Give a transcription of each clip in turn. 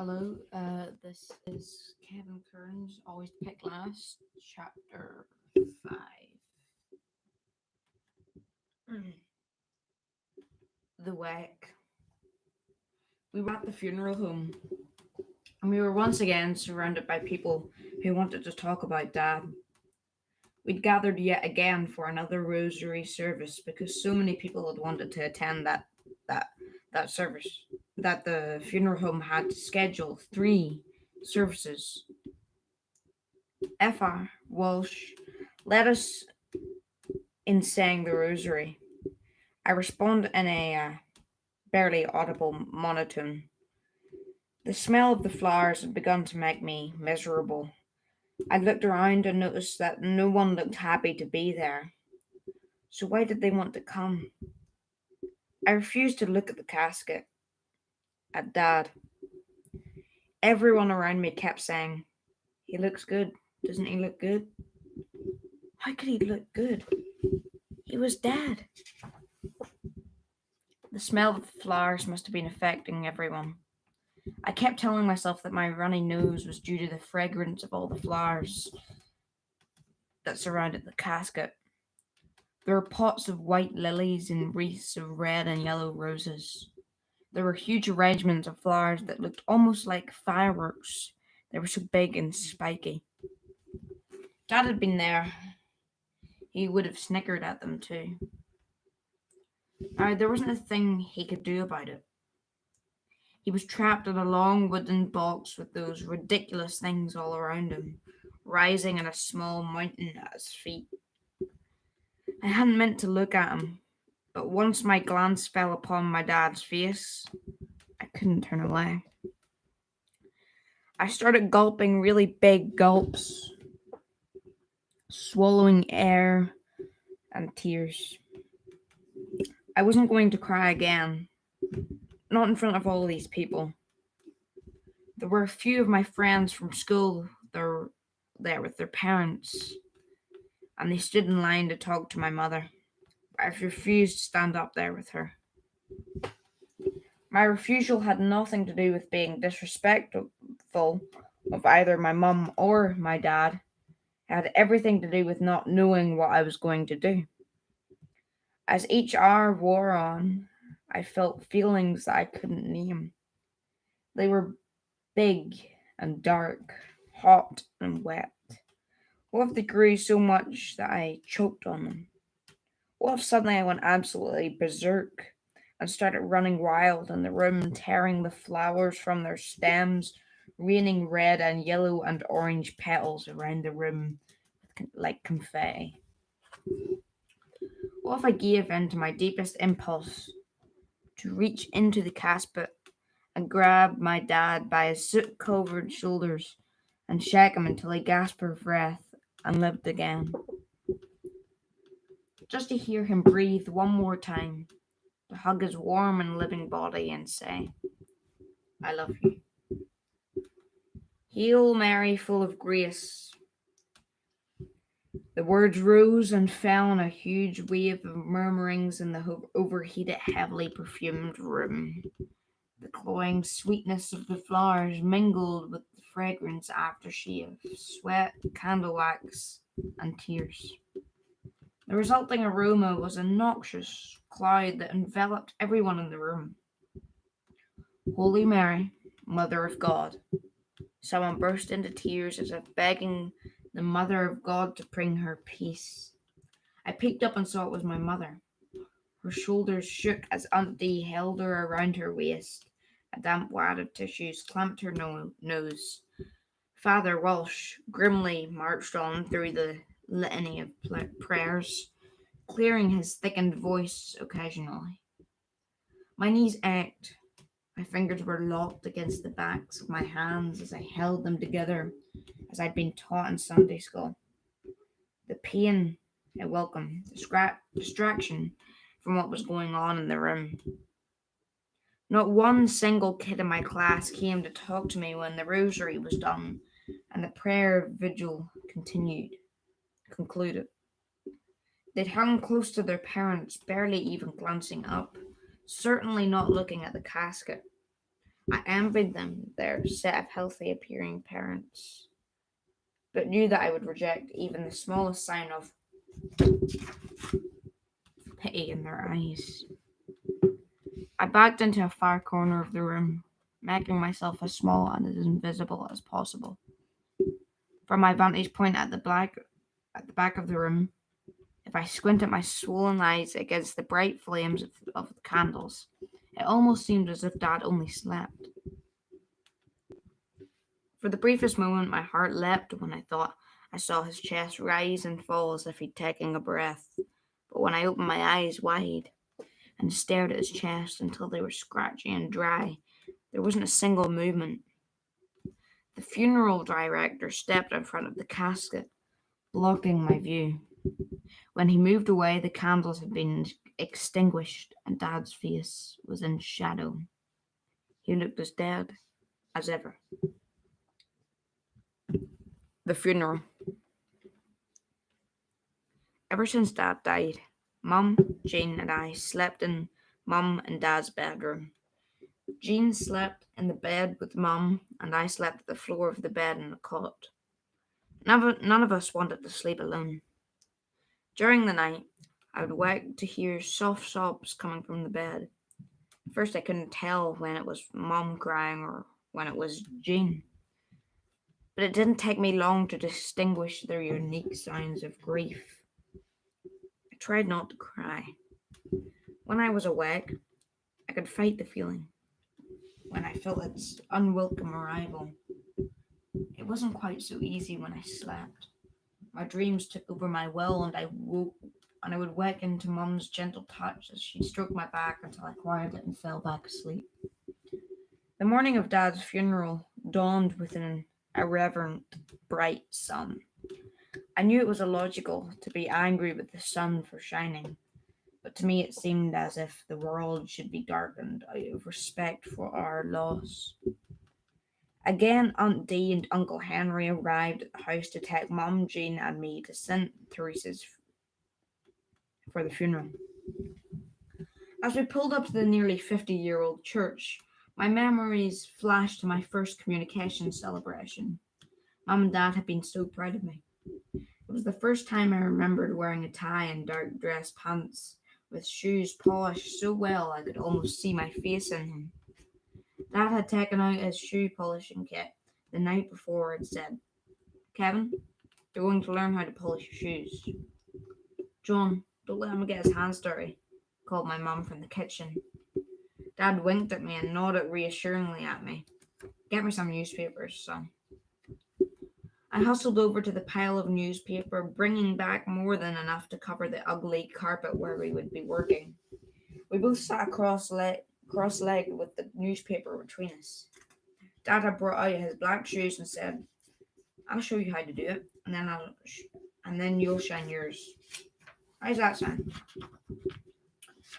Hello, this is Kevin Kearns Always Pick Last, Chapter 5. Mm. The Wake. We were at the funeral home, and we were once again surrounded by people who wanted to talk about Dad. We'd gathered yet again for another rosary service because so many people had wanted to attend that that service that the funeral home had scheduled 3 services. Fr. Walsh led us in saying the rosary. I respond in a barely audible monotone. The smell of the flowers had begun to make me miserable. I looked around and noticed that no one looked happy to be there. So why did they want to come? I refused to look at the casket, at Dad. Everyone around me kept saying, "He looks good. Doesn't he look good?" How could he look good? He was dead. The smell of the flowers must have been affecting everyone. I kept telling myself that my runny nose was due to the fragrance of all the flowers that surrounded the casket. There were pots of white lilies and wreaths of red and yellow roses. There were huge arrangements of flowers that looked almost like fireworks. They were so big and spiky. Dad had been there. He would have snickered at them too. Now, there wasn't a thing he could do about it. He was trapped in a long wooden box with those ridiculous things all around him, rising in a small mountain at his feet. I hadn't meant to look at him, but once my glance fell upon my dad's face, I couldn't turn away. I started gulping really big gulps, swallowing air and tears. I wasn't going to cry again, not in front of all these people. There were a few of my friends from school there with their parents, and they stood in line to talk to my mother. I refused to stand up there with her. My refusal had nothing to do with being disrespectful of either my mum or my dad. It had everything to do with not knowing what I was going to do. As each hour wore on, I felt feelings that I couldn't name. They were big and dark, hot and wet. What if they grew so much that I choked on them? What if suddenly I went absolutely berserk and started running wild in the room, tearing the flowers from their stems, raining red and yellow and orange petals around the room like confetti? What if I gave in to my deepest impulse to reach into the casket and grab my dad by his soot covered shoulders and shake him until he gasped for breath and lived again? Just to hear him breathe one more time, to hug his warm and living body and say, "I love you." Hail Mary, full of grace. The words rose and fell in a huge wave of murmurings in the overheated, heavily perfumed room. The cloying sweetness of the flowers mingled with the fragrance aftershave, sweat, candle wax, and tears. The resulting aroma was a noxious cloud that enveloped everyone in the room. Holy Mary, Mother of God. Someone burst into tears as if begging the Mother of God to bring her peace. I peeked up and saw it was my mother. Her shoulders shook as Auntie held her around her waist. A damp wad of tissues clamped her nose. Father Walsh grimly marched on through the litany of prayers, clearing his thickened voice occasionally. My knees ached. My fingers were locked against the backs of my hands as I held them together, as I'd been taught in Sunday school. The pain, a welcome distraction from what was going on in the room. Not one single kid in my class came to talk to me when the rosary was done and the prayer vigil concluded. They'd hung close to their parents, barely even glancing up, certainly not looking at the casket. I envied them, their set of healthy appearing parents, but knew that I would reject even the smallest sign of pity in their eyes. I backed into a far corner of the room, making myself as small and as invisible as possible. From my vantage point at the back of the room, if I squinted my swollen eyes against the bright flames of the candles, it almost seemed as if Dad only slept. For the briefest moment, my heart leapt when I thought I saw his chest rise and fall as if he'd taken a breath. But when I opened my eyes wide and stared at his chest until they were scratchy and dry, there wasn't a single movement. The funeral director stepped in front of the casket, blocking my view. When he moved away, the candles had been extinguished and Dad's face was in shadow. He looked as dead as ever. The funeral. Ever since Dad died, Mum, Jean, and I slept in Mum and Dad's bedroom. Jean slept in the bed with Mum, and I slept at the floor of the bed in the cot. None of us wanted to sleep alone. During the night, I would wake to hear soft sobs coming from the bed. At first, I couldn't tell when it was Mum crying or when it was Jean, but it didn't take me long to distinguish their unique signs of grief. I tried not to cry. When I was awake, I could fight the feeling. When I felt its unwelcome arrival, it wasn't quite so easy when I slept. My dreams took over my will, and I would wake into Mum's gentle touch as she stroked my back until I quieted and fell back asleep. The morning of Dad's funeral dawned with an irreverent, bright sun. I knew it was illogical to be angry with the sun for shining, but to me it seemed as if the world should be darkened out of respect for our loss. Again, Aunt Dee and Uncle Henry arrived at the house to take Mum, Jean, and me to St. Teresa's for the funeral. As we pulled up to the nearly 50-year-old church, my memories flashed to my first communication celebration. Mum and Dad had been so proud of me. It was the first time I remembered wearing a tie and dark dress pants, with shoes polished so well I could almost see my face in them. Dad had taken out his shoe polishing kit the night before and said, "Kevin, you're going to learn how to polish your shoes." "John, don't let him get his hands dirty," called my mum from the kitchen. Dad winked at me and nodded reassuringly at me. "Get me some newspapers, son." I hustled over to the pile of newspaper, bringing back more than enough to cover the ugly carpet where we would be working. We both sat cross-legged with the newspaper between us. Dad had brought out his black shoes and said, "I'll show you how to do it, and then you'll shine yours." How's that sound?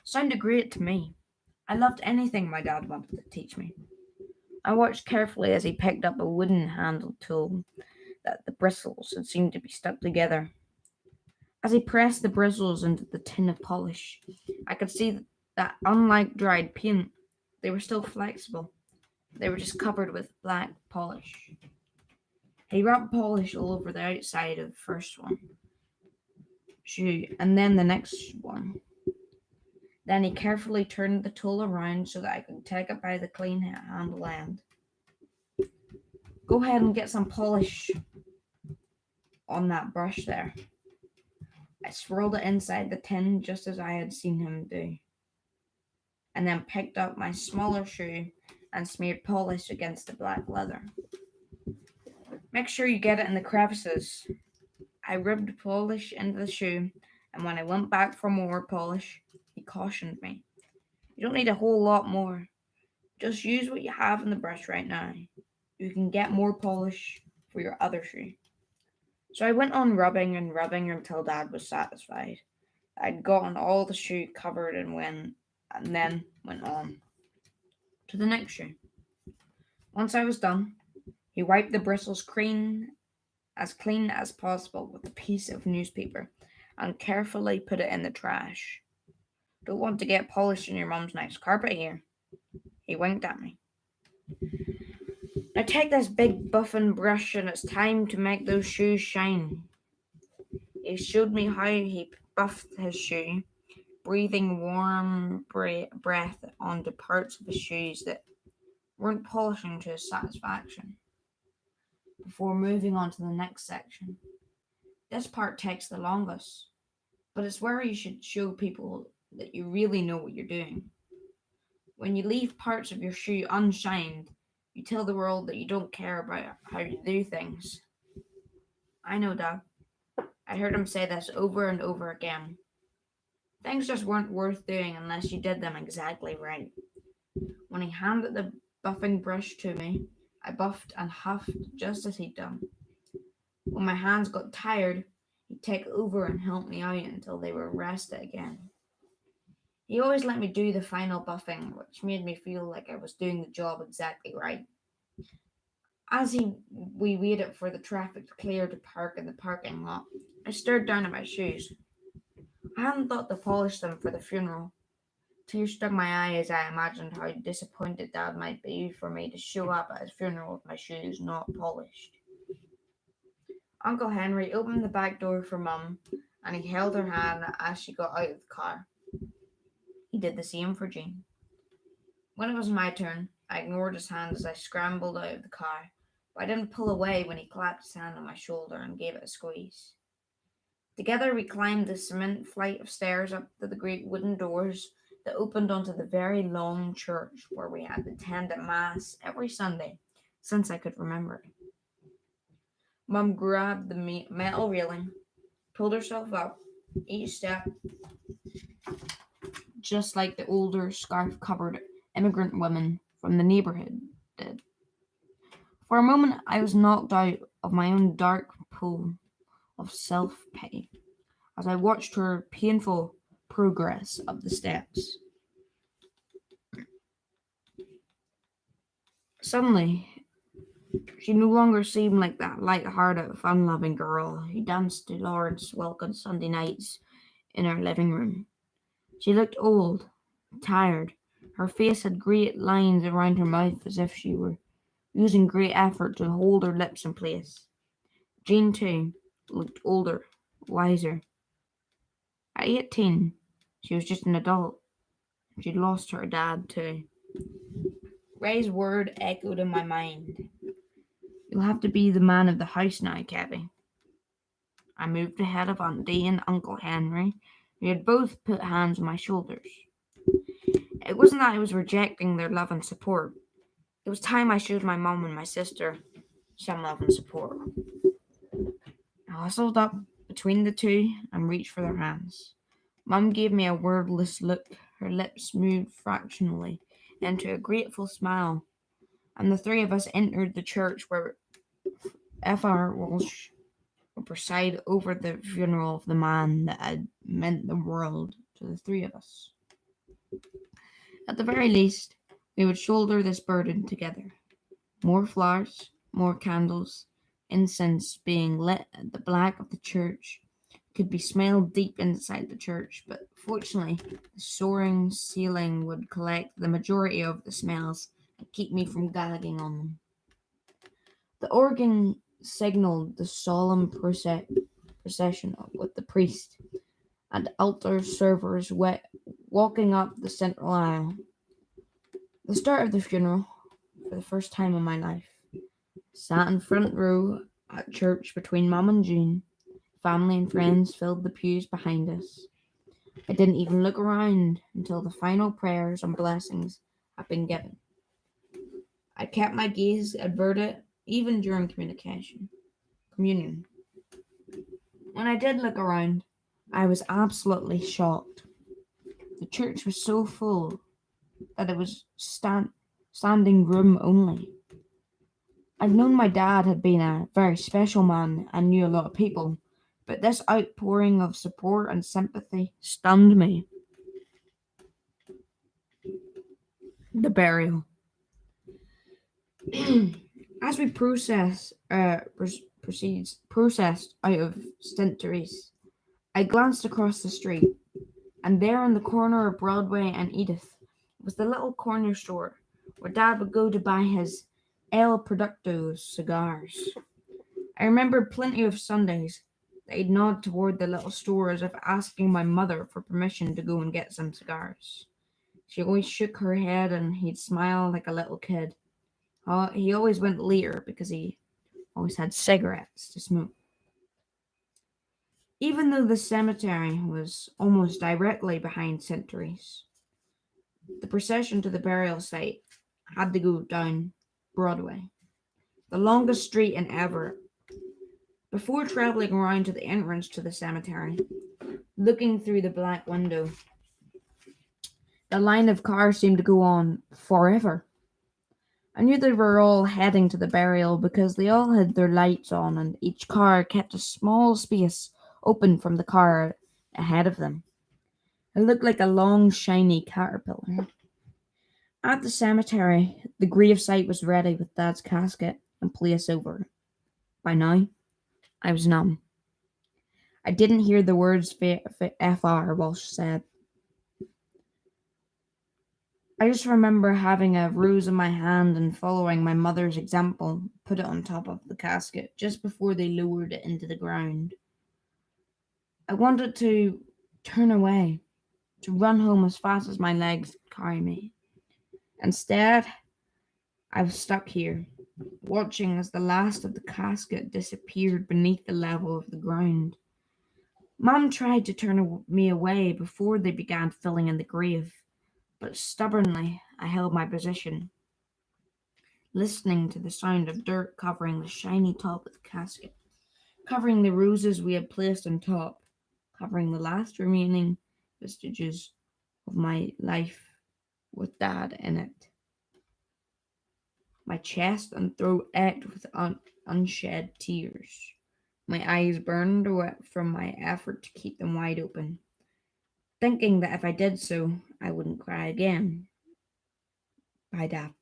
Sounded great to me. I loved anything my dad wanted to teach me. I watched carefully as he picked up a wooden handled tool that the bristles had seemed to be stuck together. As he pressed the bristles into the tin of polish, I could see that unlike dried paint, they were still flexible. They were just covered with black polish. He rubbed polish all over the outside of the first shoe, and then the next one. Then he carefully turned the tool around so that I could take it by the clean handle end. "Go ahead and get some polish on that brush there." I swirled it inside the tin just as I had seen him do, and then picked up my smaller shoe and smeared polish against the black leather. "Make sure you get it in the crevices." I rubbed polish into the shoe, and when I went back for more polish, he cautioned me. "You don't need a whole lot more. Just use what you have in the brush right now. You can get more polish for your other shoe." So I went on rubbing and rubbing until Dad was satisfied. I'd gotten all the shoe covered and then went on to the next shoe. Once I was done, he wiped the bristles clean as possible with a piece of newspaper and carefully put it in the trash. "Don't want to get polish in your mum's nice carpet here." He winked at me. I take this big buffing brush and it's time to make those shoes shine. He showed me how he buffed his shoe, breathing warm breath onto parts of his shoes that weren't polishing to his satisfaction, before moving on to the next section. This part takes the longest, but it's where you should show people that you really know what you're doing. When you leave parts of your shoe unshined, you tell the world that you don't care about how you do things. I know, Dad. I heard him say this over and over again. Things just weren't worth doing unless you did them exactly right. When he handed the buffing brush to me, I buffed and huffed just as he'd done. When my hands got tired, he'd take over and help me out until they were rested again. He always let me do the final buffing, which made me feel like I was doing the job exactly right. As we waited for the traffic to clear to park in the parking lot, I stared down at my shoes. I hadn't thought to polish them for the funeral. Tears stung my eye as I imagined how disappointed Dad might be for me to show up at his funeral with my shoes not polished. Uncle Henry opened the back door for Mum, and he held her hand as she got out of the car. He did the same for Jean. When it was my turn, I ignored his hand as I scrambled out of the car, but I didn't pull away when he clapped his hand on my shoulder and gave it a squeeze. Together we climbed the cement flight of stairs up to the great wooden doors that opened onto the very long church where we had attended Mass every Sunday since I could remember. Mum grabbed the metal railing, pulled herself up each step, just like the older scarf-covered immigrant women from the neighborhood did. For a moment, I was knocked out of my own dark pool of self-pity as I watched her painful progress up the steps. Suddenly, she no longer seemed like that light-hearted, fun-loving girl who danced to Lawrence Welk Sunday nights in our living room. She looked old, tired. Her face had great lines around her mouth as if she were using great effort to hold her lips in place. Jean, too, looked older, wiser. At 18, she was just an adult. She'd lost her dad, too. Ray's word echoed in my mind. You'll have to be the man of the house now, Kevin. I moved ahead of Auntie and Uncle Henry, who had both put hands on my shoulders. It wasn't that I was rejecting their love and support. It was time I showed my mum and my sister some love and support. I hustled up between the two and reached for their hands. Mum gave me a wordless look. Her lips moved fractionally into a grateful smile, and the three of us entered the church where F.R. Walsh would preside over the funeral of the man that had meant the world to the three of us. At the very least, we would shoulder this burden together. More flowers, more candles, incense being lit at the back of the church could be smelled deep inside the church, but fortunately, the soaring ceiling would collect the majority of the smells and keep me from gagging on them. The organ signaled the solemn procession with the priest and altar servers walking up the central aisle. The start of the funeral, for the first time in my life. Sat in front row at church between Mum and Jean. Family and friends filled the pews behind us. I didn't even look around until the final prayers and blessings had been given. I kept my gaze averted even during communion. When I did look around, I was absolutely shocked. The church was so full that it was standing room only. I'd known my dad had been a very special man and knew a lot of people, but this outpouring of support and sympathy stunned me. The burial. As we processed out of St. Therese, I glanced across the street, and there on the corner of Broadway and Edith was the little corner store where Dad would go to buy his El Producto cigars. I remember plenty of Sundays that he'd nod toward the little store as if asking my mother for permission to go and get some cigars. She always shook her head and he'd smile like a little kid. He always went later because he always had cigarettes to smoke. Even though the cemetery was almost directly behind Centuries, the procession to the burial site had to go down Broadway, the longest street in Everett. Before traveling around to the entrance to the cemetery, looking through the black window, the line of cars seemed to go on forever. I knew they were all heading to the burial because they all had their lights on and each car kept a small space open from the car ahead of them. It looked like a long, shiny caterpillar. At the cemetery, the gravesite was ready with Dad's casket and place over it. By now, I was numb. I didn't hear the words FR Walsh said. I just remember having a rose in my hand and following my mother's example, put it on top of the casket just before they lowered it into the ground. I wanted to turn away, to run home as fast as my legs could carry me. Instead, I was stuck here, watching as the last of the casket disappeared beneath the level of the ground. Mum tried to turn me away before they began filling in the grave, but stubbornly I held my position, listening to the sound of dirt covering the shiny top of the casket, covering the roses we had placed on top, covering the last remaining vestiges of my life with Dad in it. My chest and throat ached with unshed tears. My eyes burned wet from my effort to keep them wide open, thinking that if I did so, I wouldn't cry again. Bye, Dad,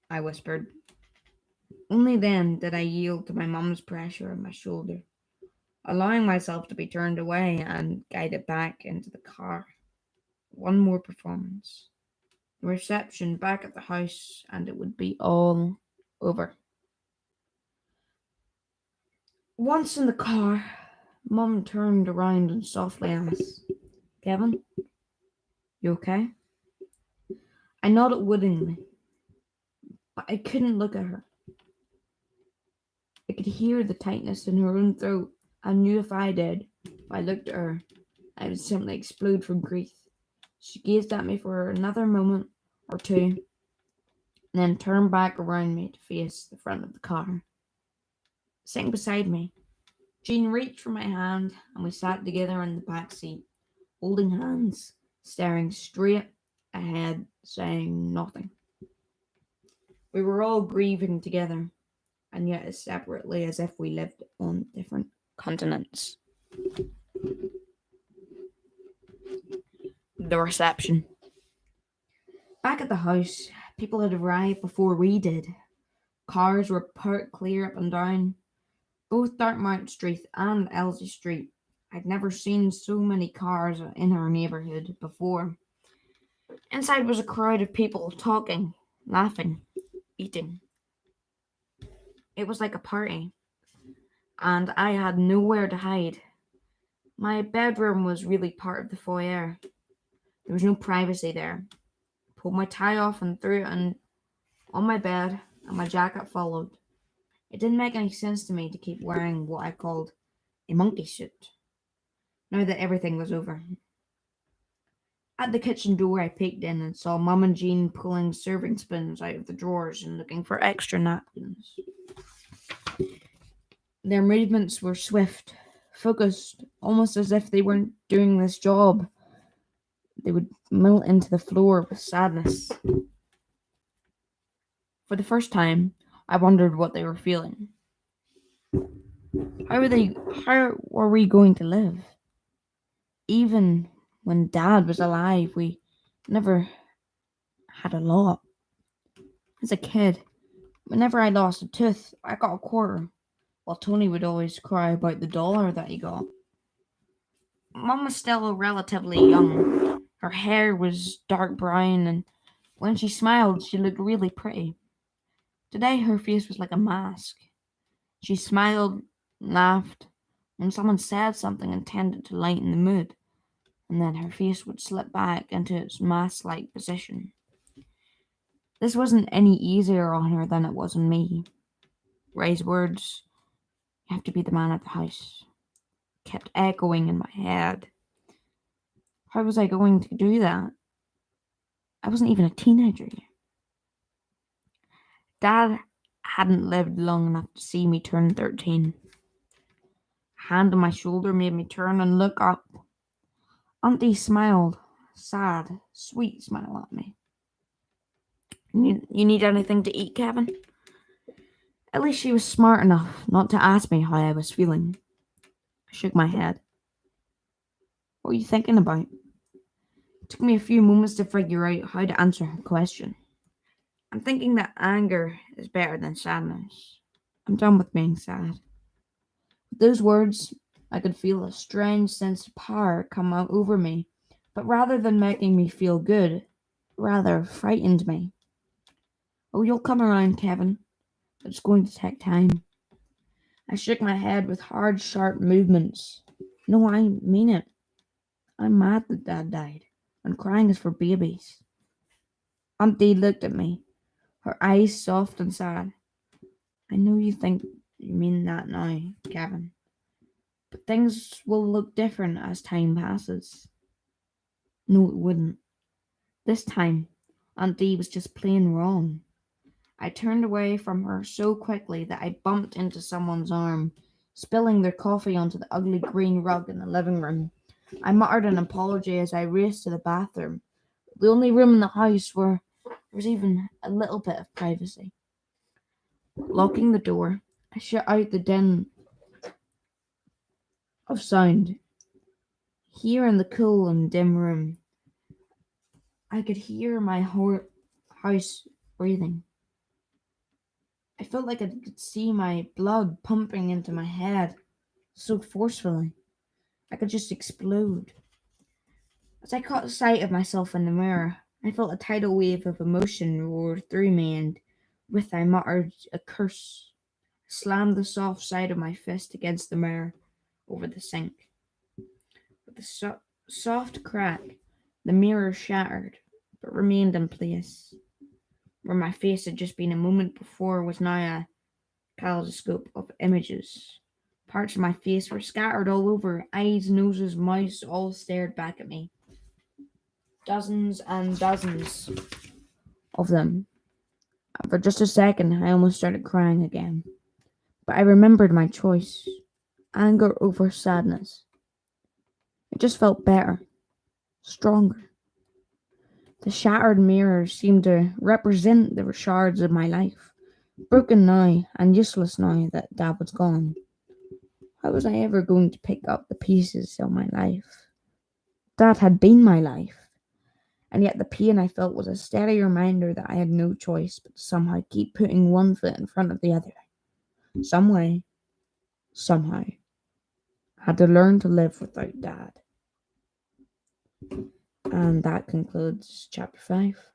I whispered. Only then did I yield to my mum's pressure on my shoulder, allowing myself to be turned away and guided back into the car. One more performance. The reception back at the house, and it would be all over. Once in the car, Mum turned around and softly asked, Kevin, you okay? I nodded woodenly, but I couldn't look at her. I could hear the tightness in her own throat. I knew if I did, if I looked at her, I would simply explode from grief. She gazed at me for another moment or two, and then turned back around me to face the front of the car. Sitting beside me, Jean reached for my hand, and we sat together in the back seat, holding hands, staring straight ahead, saying nothing. We were all grieving together, and yet as separately as if we lived on different continents. The reception. Back at the house, people had arrived before we did. Cars were parked clear up and down, both Dartmouth Street and Elsie Street. I'd never seen so many cars in our neighbourhood before. Inside was a crowd of people talking, laughing, eating. It was like a party, and I had nowhere to hide. My bedroom was really part of the foyer. There was no privacy there. I pulled my tie off and threw it on my bed, and my jacket followed. It didn't make any sense to me to keep wearing what I called a monkey suit, now that everything was over. At the kitchen door, I peeked in and saw Mum and Jean pulling serving spoons out of the drawers and looking for extra napkins. Their movements were swift, focused, almost as if they weren't doing this job. They would melt into the floor with sadness. For the first time, I wondered what they were feeling. How were we going to live? Even when Dad was alive, we never had a lot. As a kid, whenever I lost a tooth, I got a quarter, while Tony would always cry about the dollar that he got. Mum was still relatively young. Her hair was dark brown and When she smiled, she looked really pretty. Today, her face was like a mask. She smiled, laughed, when someone said something intended to lighten the mood, and then her face would slip back into its mask-like position. This wasn't any easier on her than it was on me. Ray's words, "You have to be the man of the house," kept echoing in my head. How was I going to do that? I wasn't even a teenager yet. Dad hadn't lived long enough to see me turn 13. A hand on my shoulder made me turn and look up. Auntie smiled, sad, sweet smile at me. You need anything to eat, Kevin? At least she was smart enough not to ask me how I was feeling. I shook my head. What were you thinking about? It took me a few moments to figure out how to answer her question. I'm thinking that anger is better than sadness. I'm done with being sad. With those words, I could feel a strange sense of power come out over me, but rather than making me feel good, rather frightened me. Oh, you'll come around, Kevin. But it's going to take time. I shook my head with hard, sharp movements. No, I mean it. I'm mad that Dad died, and crying is for babies. Auntie looked at me, her eyes soft and sad. I know you think you mean that now, Kevin, but things will look different as time passes. No, it wouldn't. This time, Auntie was just plain wrong. I turned away from her so quickly that I bumped into someone's arm, spilling their coffee onto the ugly green rug in the living room. I muttered an apology as I raced to the bathroom, the only room in the house where there was even a little bit of privacy. Locking the door, I shut out the din of sound. Here in the cool and dim room, I could hear my house breathing. I felt like I could see my blood pumping into my head so forcefully. I could just explode. As I caught sight of myself in the mirror, I felt a tidal wave of emotion roar through me, and with I muttered a curse, slammed the soft side of my fist against the mirror over the sink. With a soft crack, the mirror shattered, but remained in place. Where my face had just been a moment before was now a kaleidoscope of images. Parts of my face were scattered all over. Eyes, noses, mouths all stared back at me. Dozens and dozens of them. And for just a second, I almost started crying again. But I remembered my choice. Anger over sadness. It just felt better. Stronger. The shattered mirrors seemed to represent the shards of my life. Broken now and useless now that Dad was gone. How was I ever going to pick up the pieces of my life? Dad had been my life, and yet the pain I felt was a steady reminder that I had no choice but to somehow keep putting one foot in front of the other. Some way, somehow, I had to learn to live without Dad. And that concludes chapter 5.